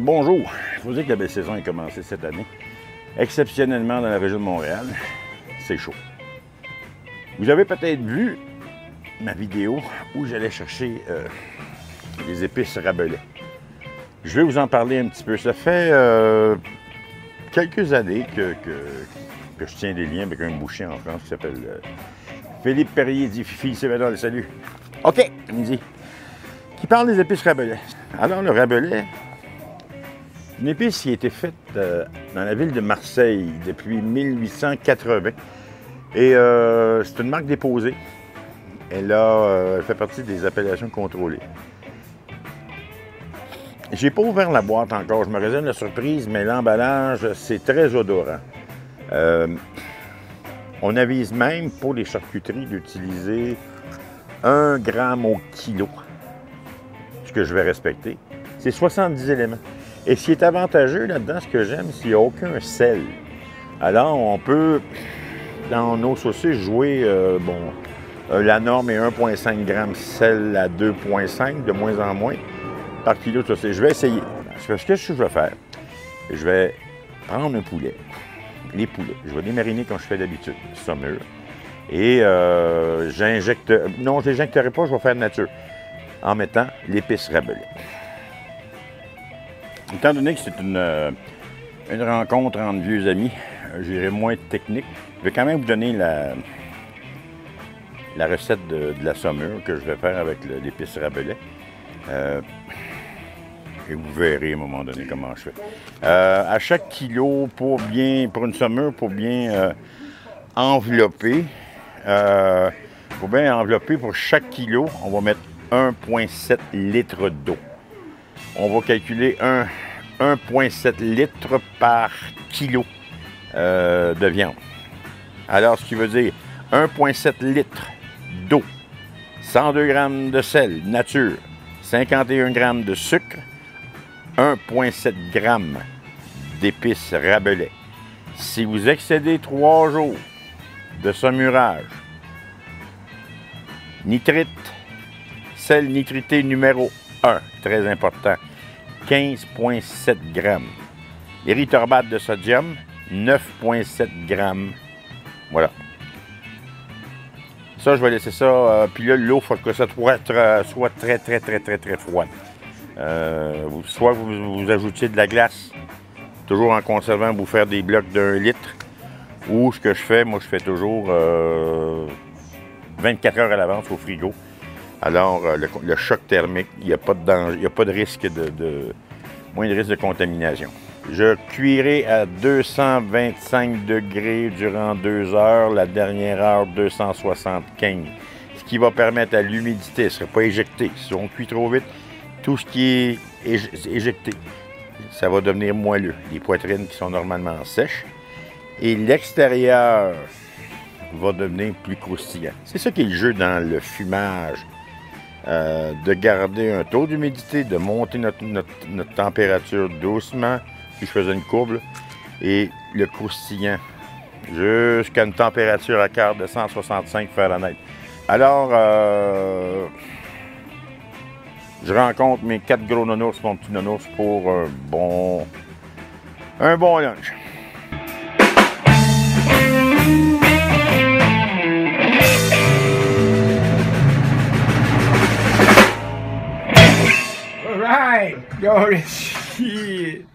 bonjour. Il faut dire que la belle saison est commencée cette année. Exceptionnellement dans la région de Montréal, c'est chaud. Vous avez peut-être vu ma vidéo où j'allais chercher les épices Rabelais. Je vais vous en parler un petit peu. Ça fait quelques années que je tiens des liens avec un boucher en France qui s'appelle Philippe Perrier, dit Fifi, c'est Védal, salut. OK, il me dit, qui parle des épices Rabelais. Alors, le Rabelais, une épice qui a été faite dans la ville de Marseille depuis 1880. Et c'est une marque déposée. Elle fait partie des appellations contrôlées. J'ai pas ouvert la boîte encore, je me réserve la surprise, mais l'emballage, c'est très odorant. On avise même pour les charcuteries d'utiliser 1 gramme au kilo, ce que je vais respecter. C'est 70 éléments. Et ce qui est avantageux là-dedans, ce que j'aime, c'est qu'il n'y a aucun sel. Alors, on peut, dans nos saucisses, jouer, la norme est 1,5 g sel à 2,5, de moins en moins, par kilo de saucisse. Je vais essayer. Ce que je vais faire, je vais prendre un poulet, les poulets. Je vais les mariner comme je fais d'habitude, saumure. Et j'injecte... Non, je ne l'injecterai pas, je vais faire nature, en mettant l'épice Rabelais. Étant donné que c'est une rencontre entre vieux amis, j'irai moins technique. Je vais quand même vous donner la recette de la saumure que je vais faire avec l'épice Rabelais. Et vous verrez à un moment donné comment je fais. À chaque kilo, pour une saumure, pour bien envelopper, pour chaque kilo, on va mettre 1,7 litres d'eau. On va calculer 1,7 litres par kilo de viande. Alors, ce qui veut dire 1,7 litres d'eau, 102 g de sel nature, 51 g de sucre, 1,7 g d'épices Rabelais. Si vous excédez 3 jours de saumurage, nitrite, sel nitrité numéro 1, très important, 15,7 g. Érythorbate de sodium, 9,7 g. Voilà. Ça, je vais laisser ça. Puis là, l'eau, il faut que ça soit très froide. Soit vous ajoutiez de la glace, toujours en conservant, vous faire des blocs d'1 litre. Ou ce que je fais, moi, je fais toujours 24 heures à l'avance au frigo. Alors, le choc thermique, il n'y a pas de danger, il n'y a pas de risque moins de risque de contamination. Je cuirai à 225 degrés durant 2 heures, la dernière heure 275, ce qui va permettre à l'humidité, ne sera pas éjecté. Si on cuit trop vite, tout ce qui est éjecté, ça va devenir moelleux. Les poitrines qui sont normalement sèches et l'extérieur va devenir plus croustillant. C'est ça qui est le jeu dans le fumage. De garder un taux d'humidité, de monter notre température doucement, si je faisais une courbe, et le croustillant jusqu'à une température à quart de 165 Fahrenheit. Alors, je rencontre mes 4 gros nounours, mon petit nounours, pour un bon lunch. Right, go to shit.